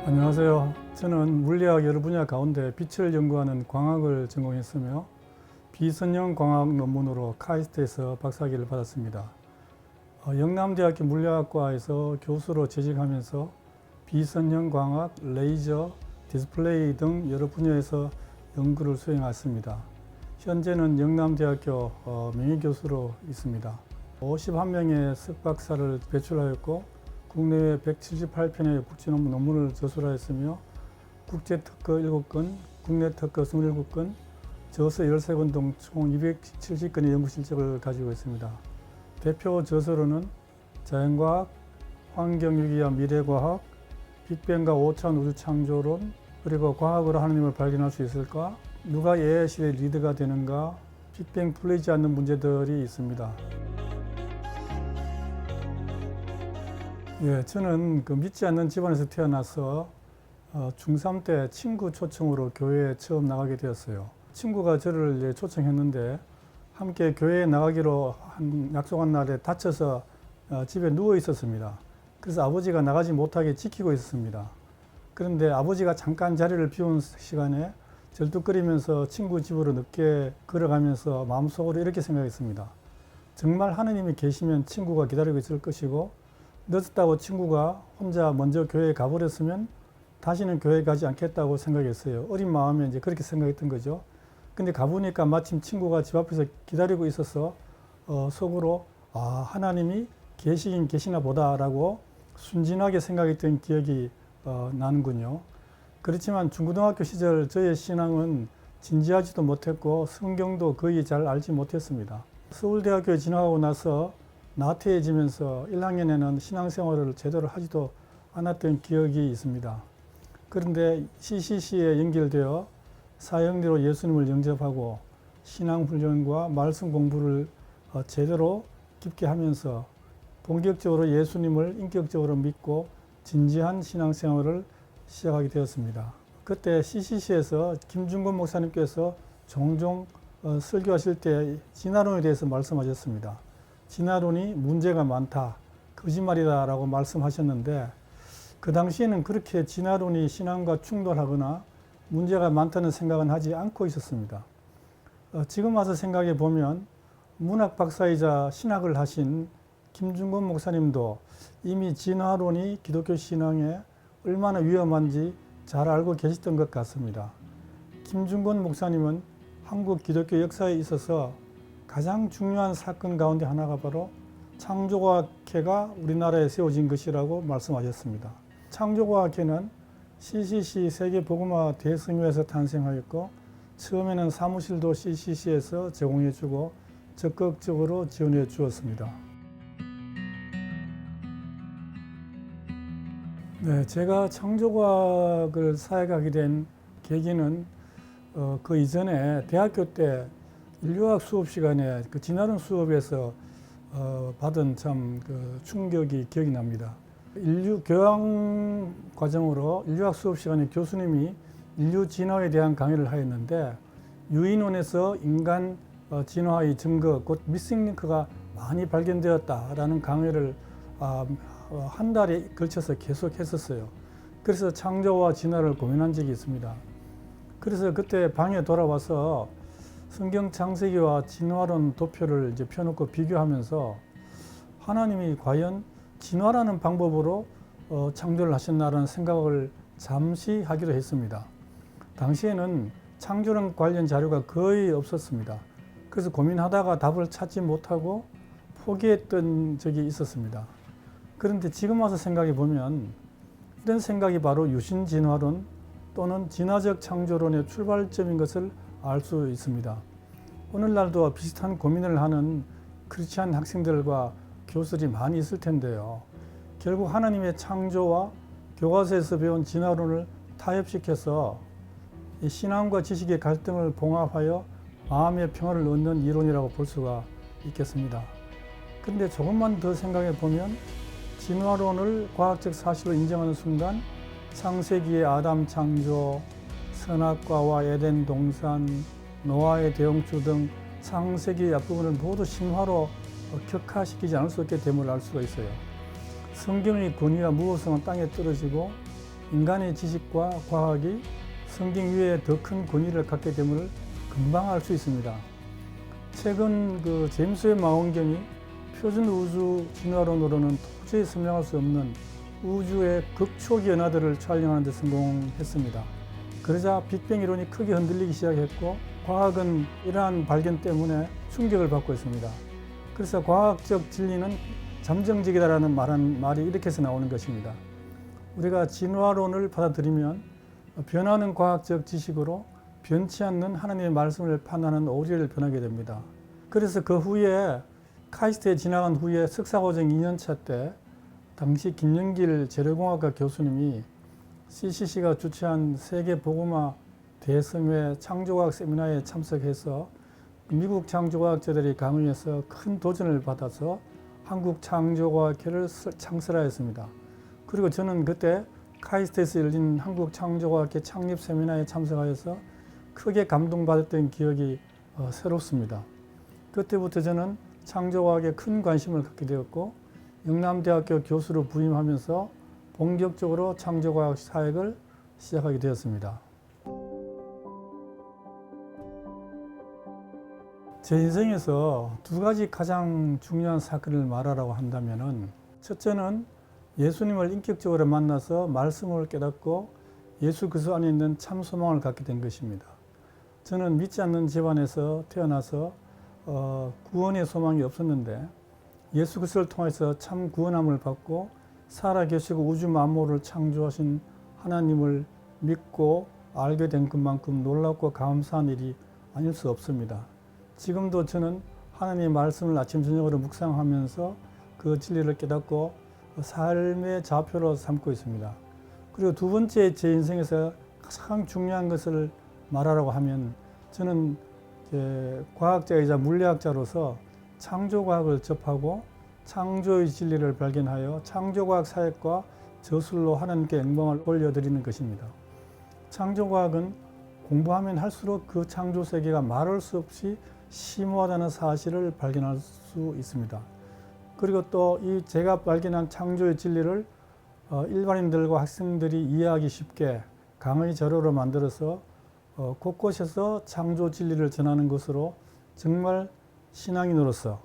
안녕하세요. 저는 물리학 여러 분야 가운데 빛을 연구하는 광학을 전공했으며 비선형 광학 논문으로 카이스트에서 박사학위를 받았습니다. 영남대학교 물리학과에서 교수로 재직하면서 비선형 광학, 레이저, 디스플레이 등 여러 분야에서 연구를 수행했습니다. 현재는 영남대학교 명예교수로 있습니다. 51명의 석박사를 배출하였고 국내외 178편의 국제 논문을 저술하였으며 국제 특허 7건, 국내 특허 27건, 저서 13건 등 총 270건의 연구 실적을 가지고 있습니다. 대표 저서로는 자연과학, 환경유기와 미래과학, 빅뱅과 5차원 우주 창조론, 그리고 과학으로 하느님을 발견할 수 있을까? 누가 AI 시대의 리더가 되는가? 빅뱅 풀리지 않는 문제들이 있습니다. 저는 믿지 않는 집안에서 태어나서 중3 때 친구 초청으로 교회에 처음 나가게 되었어요. 친구가 저를 초청했는데 함께 교회에 나가기로 약속한 날에 다쳐서 집에 누워 있었습니다. 그래서 아버지가 나가지 못하게 지키고 있었습니다. 그런데 아버지가 잠깐 자리를 비운 시간에 절뚝거리면서 친구 집으로 늦게 걸어가면서 마음속으로 이렇게 생각했습니다. 정말 하느님이 계시면 친구가 기다리고 있을 것이고 늦었다고 친구가 혼자 먼저 교회에 가버렸으면 다시는 교회에 가지 않겠다고 생각했어요. 어린 마음에 이제 그렇게 생각했던 거죠. 근데 가보니까 마침 친구가 집 앞에서 기다리고 있어서 속으로 하나님이 계시긴 계시나 보다라고 순진하게 생각했던 기억이 나는군요. 그렇지만 중고등학교 시절 저의 신앙은 진지하지도 못했고 성경도 거의 잘 알지 못했습니다. 서울대학교에 진학하고 나서 나태해지면서 1학년에는 신앙생활을 제대로 하지도 않았던 기억이 있습니다. 그런데 CCC에 연결되어 사형리로 예수님을 영접하고 신앙훈련과 말씀 공부를 제대로 깊게 하면서 본격적으로 예수님을 인격적으로 믿고 진지한 신앙생활을 시작하게 되었습니다. 그때 CCC에서 김중건 목사님께서 종종 설교하실 때 진화론에 대해서 말씀하셨습니다. 진화론이 문제가 많다, 거짓말이다 라고 말씀하셨는데 그 당시에는 그렇게 진화론이 신앙과 충돌하거나 문제가 많다는 생각은 하지 않고 있었습니다. 지금 와서 생각해 보면 문학 박사이자 신학을 하신 김중건 목사님도 이미 진화론이 기독교 신앙에 얼마나 위험한지 잘 알고 계셨던 것 같습니다. 김중건 목사님은 한국 기독교 역사에 있어서 가장 중요한 사건 가운데 하나가 바로 창조과학회가 우리나라에 세워진 것이라고 말씀하셨습니다. 창조과학회는 CCC 세계복음화 대성회에서 탄생하였고 처음에는 사무실도 CCC에서 제공해주고 적극적으로 지원해 주었습니다. 제가 창조과학을 사역하게 된 계기는 그 이전에 대학교 때 인류학 수업 시간에 그 진화론 수업에서 받은 참 그 충격이 기억이 납니다. 인류 교양 과정으로 인류학 수업 시간에 교수님이 인류 진화에 대한 강의를 하였는데 유인원에서 인간 진화의 증거, 곧 미싱 링크가 많이 발견되었다라는 강의를 한 달에 걸쳐서 계속 했었어요. 그래서 창조와 진화를 고민한 적이 있습니다. 그래서 그때 방에 돌아와서 성경 창세기와 진화론 도표를 이제 펴놓고 비교하면서 하나님이 과연 진화라는 방법으로 창조를 하셨나라는 생각을 잠시 하기로 했습니다. 당시에는 창조론 관련 자료가 거의 없었습니다. 그래서 고민하다가 답을 찾지 못하고 포기했던 적이 있었습니다. 그런데 지금 와서 생각해 보면 이런 생각이 바로 유신 진화론 또는 진화적 창조론의 출발점인 것을 알 수 있습니다. 오늘날도 비슷한 고민을 하는 크리스찬 학생들과 교수들이 많이 있을 텐데요. 결국 하나님의 창조와 교과서에서 배운 진화론을 타협시켜서 이 신앙과 지식의 갈등을 봉합하여 마음의 평화를 얻는 이론이라고 볼 수가 있겠습니다. 그런데 조금만 더 생각해 보면 진화론을 과학적 사실로 인정하는 순간 창세기의 아담 창조, 선악과와 에덴 동산, 노아의 대홍수 등 창세기의 앞부분을 모두 신화로 격화시키지 않을 수 없게 됨을 알 수가 있어요. 성경의 권위와 무호성은 땅에 떨어지고 인간의 지식과 과학이 성경 위에 더 큰 권위를 갖게 됨을 금방 알 수 있습니다. 최근 제임스 웹 망원경이 표준 우주 진화론으로는 도저히 설명할 수 없는 우주의 극초기 은하들을 촬영하는 데 성공했습니다. 그러자 빅뱅 이론이 크게 흔들리기 시작했고 과학은 이러한 발견 때문에 충격을 받고 있습니다. 그래서 과학적 진리는 잠정적이다라는 말이 이렇게 해서 나오는 것입니다. 우리가 진화론을 받아들이면 변하는 과학적 지식으로 변치 않는 하나님의 말씀을 판단하는 오리를 변하게 됩니다. 그래서 그 후에 카이스트에 지나간 후에 석사과정 2년차 때 당시 김영길 재료공학과 교수님이 CCC가 주최한 세계보고마 대성회 창조과학 세미나에 참석해서 미국 창조과학자들이 강의해서 큰 도전을 받아서 한국창조과학회를 창설하였습니다. 그리고 저는 그때 카이스트에서 열린 한국창조과학회 창립 세미나에 참석하여서 크게 감동받았던 기억이 새롭습니다. 그때부터 저는 창조과학에 큰 관심을 갖게 되었고 영남대학교 교수로 부임하면서 본격적으로 창조과학 사역을 시작하게 되었습니다. 제 인생에서 두 가지 가장 중요한 사건을 말하라고 한다면 첫째는 예수님을 인격적으로 만나서 말씀을 깨닫고 예수 그리스도 안에 있는 참 소망을 갖게 된 것입니다. 저는 믿지 않는 집안에서 태어나서 구원의 소망이 없었는데 예수 그리스도를 통해서 참 구원함을 받고 살아계시고 우주 만물을 창조하신 하나님을 믿고 알게 된 것만큼 놀랍고 감사한 일이 아닐 수 없습니다. 지금도 저는 하나님의 말씀을 아침 저녁으로 묵상하면서 그 진리를 깨닫고 삶의 좌표로 삼고 있습니다. 그리고 두 번째 제 인생에서 가장 중요한 것을 말하라고 하면 저는 과학자이자 물리학자로서 창조과학을 접하고 창조의 진리를 발견하여 창조과학 사역과 저술로 하나님께 영광을 올려드리는 것입니다. 창조과학은 공부하면 할수록 그 창조 세계가 말할 수 없이 심오하다는 사실을 발견할 수 있습니다. 그리고 또 이 제가 발견한 창조의 진리를 일반인들과 학생들이 이해하기 쉽게 강의 자료로 만들어서 곳곳에서 창조 진리를 전하는 것으로 정말 신앙인으로서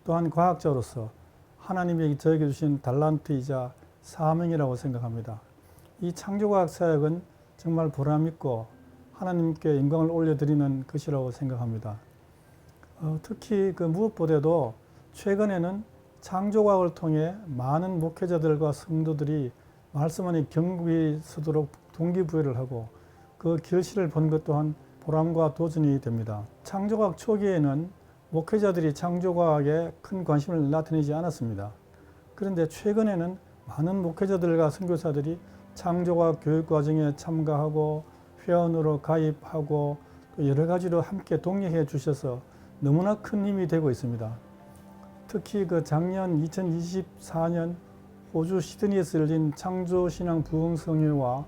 또한 과학자로서 하나님이 저에게 주신 달란트이자 사명이라고 생각합니다. 이 창조과학 사역은 정말 보람있고 하나님께 영광을 올려드리는 것이라고 생각합니다. 특히 무엇보다도 최근에는 창조과학을 통해 많은 목회자들과 성도들이 말씀 안에 경고히 서도록 동기부여를 하고 그 결실을 본 것 또한 보람과 도전이 됩니다. 창조과학 초기에는 목회자들이 창조과학에 큰 관심을 나타내지 않았습니다. 그런데 최근에는 많은 목회자들과 선교사들이 창조과학 교육과정에 참가하고 회원으로 가입하고 또 여러 가지로 함께 독려해 주셔서 너무나 큰 힘이 되고 있습니다. 특히 작년 2024년 호주 시드니에서 열린 창조신앙 부흥성회와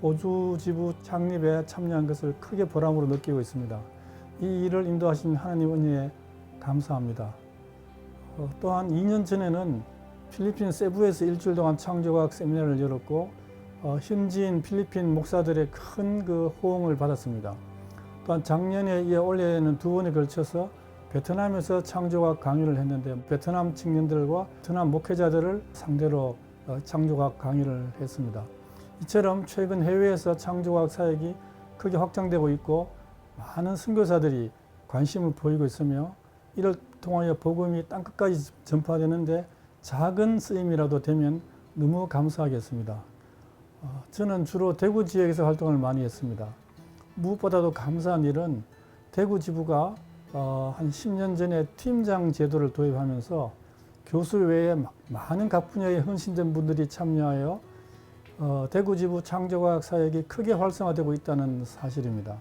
호주 지부 창립에 참여한 것을 크게 보람으로 느끼고 있습니다. 이 일을 인도하신 하나님 은혜에 감사합니다. 또한 2년 전에는 필리핀 세부에서 일주일 동안 창조과학 세미나를 열었고 현지인 필리핀 목사들의 큰 호응을 받았습니다. 또한 작년에 이어 올해에는 두 번에 걸쳐서 베트남에서 창조과학 강의를 했는데 베트남 청년들과 베트남 목회자들을 상대로 창조과학 강의를 했습니다. 이처럼 최근 해외에서 창조과학 사역이 크게 확장되고 있고 많은 선교사들이 관심을 보이고 있으며 이를 통하여 복음이 땅끝까지 전파되는데 작은 쓰임이라도 되면 너무 감사하겠습니다. 저는 주로 대구 지역에서 활동을 많이 했습니다. 무엇보다도 감사한 일은 대구 지부가 한 10년 전에 팀장 제도를 도입하면서 교수 외에 많은 각 분야에 헌신된 분들이 참여하여 대구 지부 창조과학 사역이 크게 활성화되고 있다는 사실입니다.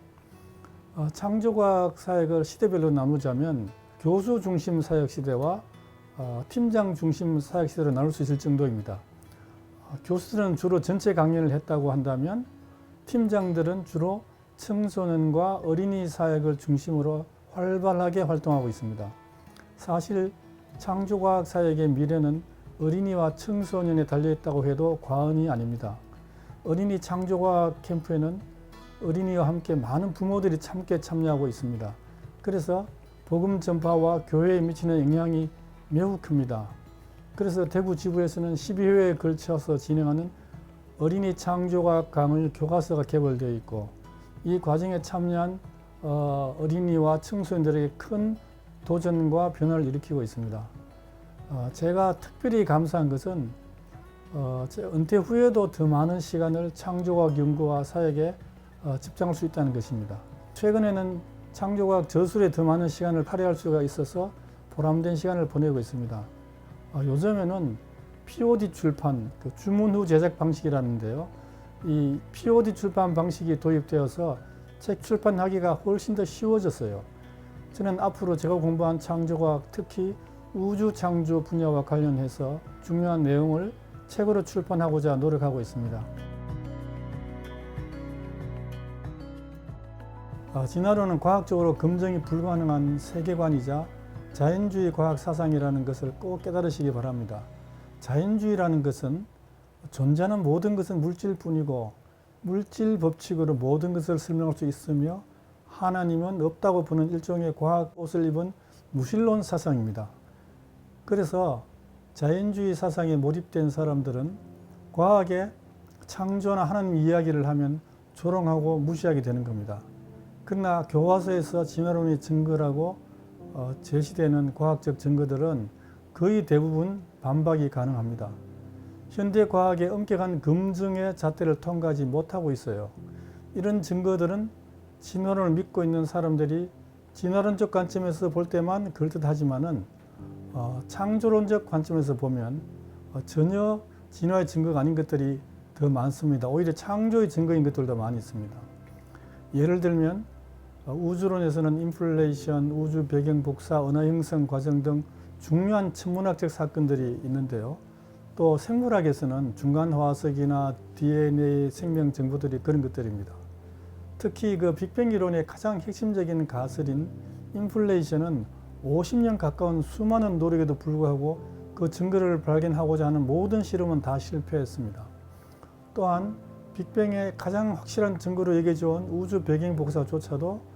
창조과학 사역을 시대별로 나누자면 교수 중심 사역 시대와 팀장 중심 사역 시대로 나눌 수 있을 정도입니다. 교수들은 주로 전체 강연을 했다고 한다면 팀장들은 주로 청소년과 어린이 사역을 중심으로 활발하게 활동하고 있습니다. 사실 창조과학 사역의 미래는 어린이와 청소년에 달려있다고 해도 과언이 아닙니다. 어린이 창조과학 캠프에는 어린이와 함께 많은 부모들이 함께 참여하고 있습니다. 그래서 복음 전파와 교회에 미치는 영향이 매우 큽니다. 그래서 대구 지부에서는 12회에 걸쳐서 진행하는 어린이 창조과학 강의 교과서가 개발되어 있고, 이 과정에 참여한 어린이와 청소년들에게 큰 도전과 변화를 일으키고 있습니다. 제가 특별히 감사한 것은 제 은퇴 후에도 더 많은 시간을 창조과학 연구와 사역에 집중할 수 있다는 것입니다. 최근에는 창조과학 저술에 더 많은 시간을 할애할 수가 있어서 보람된 시간을 보내고 있습니다. 요즘에는 POD 출판, 주문 후 제작 방식이라는데요. 이 POD 출판 방식이 도입되어서 책 출판하기가 훨씬 더 쉬워졌어요. 저는 앞으로 제가 공부한 창조과학, 특히 우주 창조 분야와 관련해서 중요한 내용을 책으로 출판하고자 노력하고 있습니다. 진화론은 과학적으로 검증이 불가능한 세계관이자 자연주의 과학 사상이라는 것을 꼭 깨달으시기 바랍니다. 자연주의라는 것은 존재하는 모든 것은 물질뿐이고 물질 법칙으로 모든 것을 설명할 수 있으며 하나님은 없다고 보는 일종의 과학 옷을 입은 무신론 사상입니다. 그래서 자연주의 사상에 몰입된 사람들은 과학에 창조나 하나님 이야기를 하면 조롱하고 무시하게 되는 겁니다. 그러나 교과서에서 진화론의 증거라고 제시되는 과학적 증거들은 거의 대부분 반박이 가능합니다. 현대 과학의 엄격한 검증의 잣대를 통과하지 못하고 있어요. 이런 증거들은 진화론을 믿고 있는 사람들이 진화론적 관점에서 볼 때만 그럴듯하지만은 창조론적 관점에서 보면 전혀 진화의 증거가 아닌 것들이 더 많습니다. 오히려 창조의 증거인 것들도 많이 있습니다. 예를 들면 우주론에서는 인플레이션, 우주 배경 복사, 은하 형성 과정 등 중요한 천문학적 사건들이 있는데요. 또 생물학에서는 중간 화석이나 DNA 생명 정보들이 그런 것들입니다. 특히 빅뱅 이론의 가장 핵심적인 가설인 인플레이션은 50년 가까운 수많은 노력에도 불구하고 그 증거를 발견하고자 하는 모든 실험은 다 실패했습니다. 또한 빅뱅의 가장 확실한 증거로 여겨져온 우주 배경 복사조차도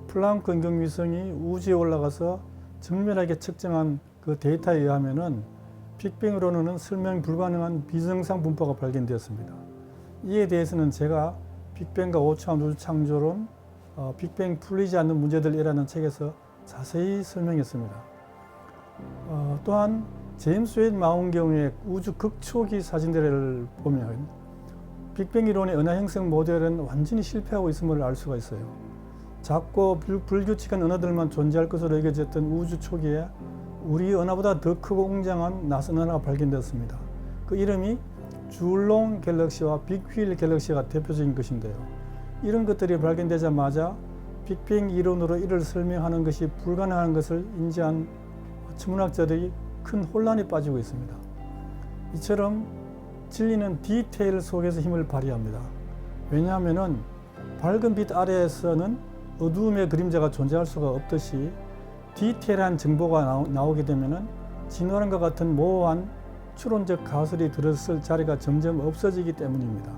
플랑크 인공위성이 우주에 올라가서 정밀하게 측정한 그 데이터에 의하면은 빅뱅으로는 설명 불가능한 비정상 분포가 발견되었습니다. 이에 대해서는 제가 빅뱅과 5차원 우주 창조론, 빅뱅 풀리지 않는 문제들이라는 책에서 자세히 설명했습니다. 또한 제임스 웹 망원경의 우주 극초기 사진들을 보면 빅뱅 이론의 은하 형성 모델은 완전히 실패하고 있음을 알 수가 있어요. 작고 불규칙한 은하들만 존재할 것으로 여겨졌던 우주 초기에 우리 은하보다 더 크고 웅장한 낯선 은하가 발견되었습니다. 그 이름이 줄롱 갤럭시와 빅휠 갤럭시가 대표적인 것인데요. 이런 것들이 발견되자마자 빅뱅 이론으로 이를 설명하는 것이 불가능한 것을 인지한 천문학자들이 큰 혼란에 빠지고 있습니다. 이처럼 진리는 디테일 속에서 힘을 발휘합니다. 왜냐하면 밝은 빛 아래에서는 어두움의 그림자가 존재할 수가 없듯이 디테일한 정보가 나오게 되면 진화론과 같은 모호한 추론적 가설이 들었을 자리가 점점 없어지기 때문입니다.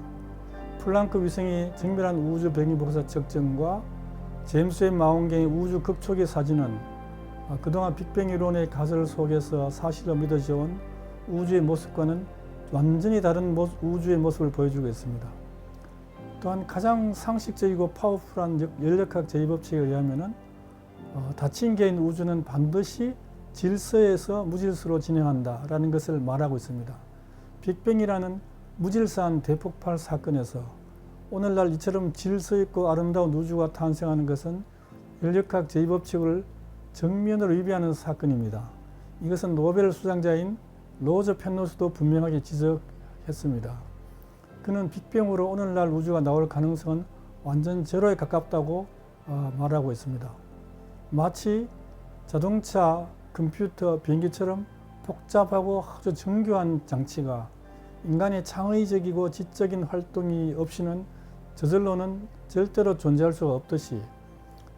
플랑크 위성의 정밀한 우주 배경 복사 측정과 제임스 웹 망원경의 우주 극초기 사진은 그동안 빅뱅 이론의 가설 속에서 사실로 믿어져 온 우주의 모습과는 완전히 다른 우주의 모습을 보여주고 있습니다. 또한 가장 상식적이고 파워풀한 연력학 제2법칙에 의하면 닫힌 개인 우주는 반드시 질서에서 무질서로 진행한다라는 것을 말하고 있습니다. 빅뱅이라는 무질서한 대폭발 사건에서 오늘날 이처럼 질서 있고 아름다운 우주가 탄생하는 것은 연력학 제2법칙을 정면으로 위배하는 사건입니다. 이것은 노벨 수상자인 로저 펜로스도 분명하게 지적했습니다. 그는 빅뱅으로 오늘날 우주가 나올 가능성은 완전 제로에 가깝다고 말하고 있습니다. 마치 자동차, 컴퓨터, 비행기처럼 복잡하고 아주 정교한 장치가 인간의 창의적이고 지적인 활동이 없이는 저절로는 절대로 존재할 수가 없듯이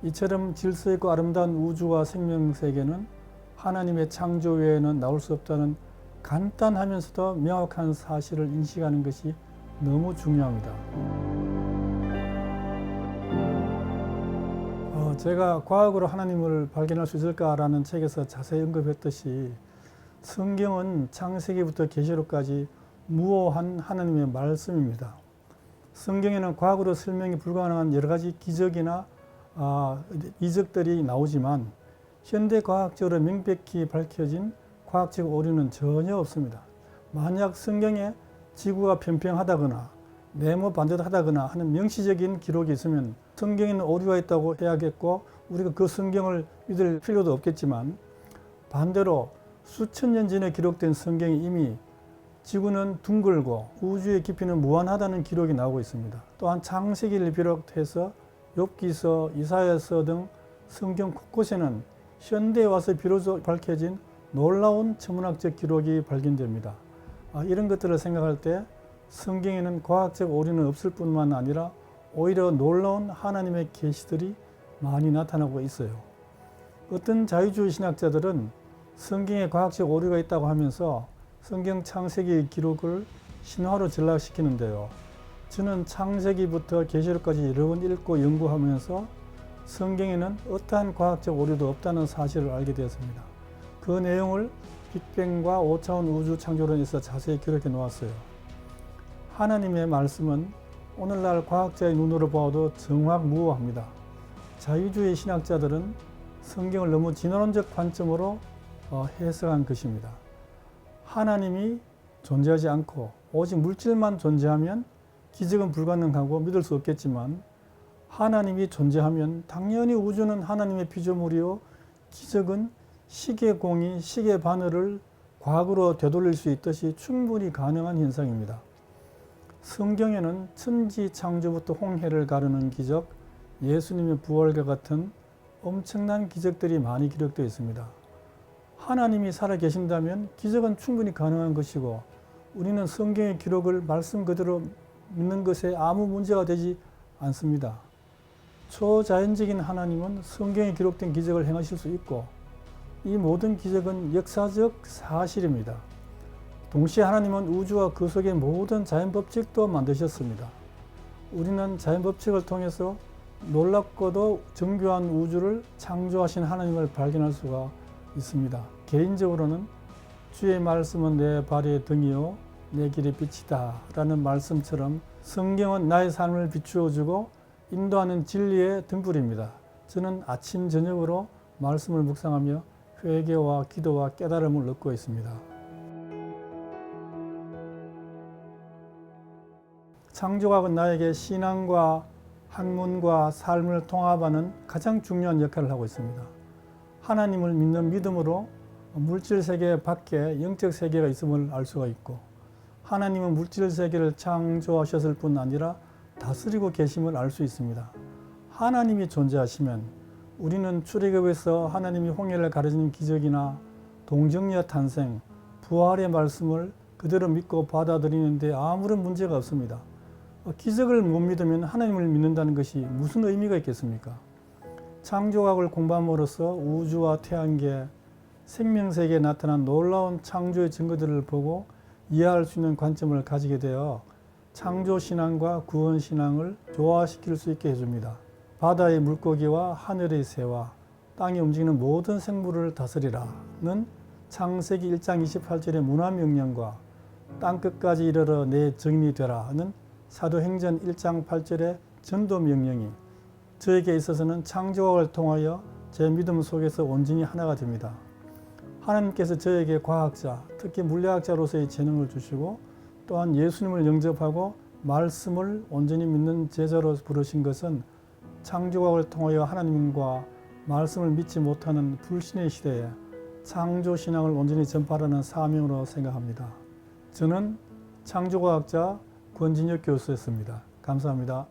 이처럼 질서 있고 아름다운 우주와 생명 세계는 하나님의 창조 외에는 나올 수 없다는 간단하면서도 명확한 사실을 인식하는 것이 너무 중요합니다. 제가 과학으로 하나님을 발견할 수 있을까라는 책에서 자세히 언급했듯이 성경은 창세기부터 계시록까지 무오한 하나님의 말씀입니다. 성경에는 과학으로 설명이 불가능한 여러 가지 기적이나 이적들이 나오지만 현대 과학적으로 명백히 밝혀진 과학적 오류는 전혀 없습니다. 만약 성경에 지구가 평평하다거나 네모 반듯하다거나 하는 명시적인 기록이 있으면 성경에는 오류가 있다고 해야겠고 우리가 그 성경을 믿을 필요도 없겠지만 반대로 수천 년 전에 기록된 성경에 이미 지구는 둥글고 우주의 깊이는 무한하다는 기록이 나오고 있습니다. 또한 창세기를 비롯해서 욥기서, 이사야서 등 성경 곳곳에는 현대에 와서 비로소 밝혀진 놀라운 천문학적 기록이 발견됩니다. 이런 것들을 생각할 때 성경에는 과학적 오류는 없을 뿐만 아니라 오히려 놀라운 하나님의 계시들이 많이 나타나고 있어요. 어떤 자유주의 신학자들은 성경에 과학적 오류가 있다고 하면서 성경 창세기 기록을 신화로 전락시키는데요. 저는 창세기부터 계시록까지 여러 번 읽고 연구하면서 성경에는 어떠한 과학적 오류도 없다는 사실을 알게 되었습니다. 그 내용을 빅뱅과 5차원 우주 창조론에서 자세히 기록해 놓았어요. 하나님의 말씀은 오늘날 과학자의 눈으로 보아도 정확무오합니다. 자유주의 신학자들은 성경을 너무 진화론적 관점으로 해석한 것입니다. 하나님이 존재하지 않고 오직 물질만 존재하면 기적은 불가능하고 믿을 수 없겠지만 하나님이 존재하면 당연히 우주는 하나님의 피조물이요 기적은 시계공이 시계 바늘을 과거로 되돌릴 수 있듯이 충분히 가능한 현상입니다. 성경에는 천지 창조부터 홍해를 가르는 기적, 예수님의 부활과 같은 엄청난 기적들이 많이 기록되어 있습니다. 하나님이 살아계신다면 기적은 충분히 가능한 것이고 우리는 성경의 기록을 말씀 그대로 믿는 것에 아무 문제가 되지 않습니다. 초자연적인 하나님은 성경에 기록된 기적을 행하실 수 있고 이 모든 기적은 역사적 사실입니다. 동시에 하나님은 우주와 그 속의 모든 자연법칙도 만드셨습니다. 우리는 자연법칙을 통해서 놀랍고도 정교한 우주를 창조하신 하나님을 발견할 수가 있습니다. 개인적으로는 주의 말씀은 내 발의 등이요 내 길의 빛이다 라는 말씀처럼 성경은 나의 삶을 비추어주고 인도하는 진리의 등불입니다. 저는 아침 저녁으로 말씀을 묵상하며 회개와 기도와 깨달음을 얻고 있습니다. 창조학은 나에게 신앙과 학문과 삶을 통합하는 가장 중요한 역할을 하고 있습니다. 하나님을 믿는 믿음으로 물질 세계 밖에 영적 세계가 있음을 알 수가 있고 하나님은 물질 세계를 창조하셨을 뿐 아니라 다스리고 계심을 알 수 있습니다. 하나님이 존재하시면 우리는 출애굽에서 하나님이 홍해를 가르치는 기적이나 동정녀 탄생, 부활의 말씀을 그대로 믿고 받아들이는데 아무런 문제가 없습니다. 기적을 못 믿으면 하나님을 믿는다는 것이 무슨 의미가 있겠습니까? 창조학을 공부함으로써 우주와 태양계, 생명세계에 나타난 놀라운 창조의 증거들을 보고 이해할 수 있는 관점을 가지게 되어 창조신앙과 구원신앙을 조화시킬 수 있게 해줍니다. 바다의 물고기와 하늘의 새와 땅에 움직이는 모든 생물을 다스리라는 창세기 1장 28절의 문화명령과 땅끝까지 이르러 내 증인이 되라는 사도행전 1장 8절의 전도명령이 저에게 있어서는 창조학을 통하여 제 믿음 속에서 온전히 하나가 됩니다. 하나님께서 저에게 과학자, 특히 물리학자로서의 재능을 주시고 또한 예수님을 영접하고 말씀을 온전히 믿는 제자로 부르신 것은 창조학을 통하여 하나님과 말씀을 믿지 못하는 불신의 시대에 창조신앙을 온전히 전파하는 사명으로 생각합니다. 저는 창조과학자 권진혁 교수였습니다. 감사합니다.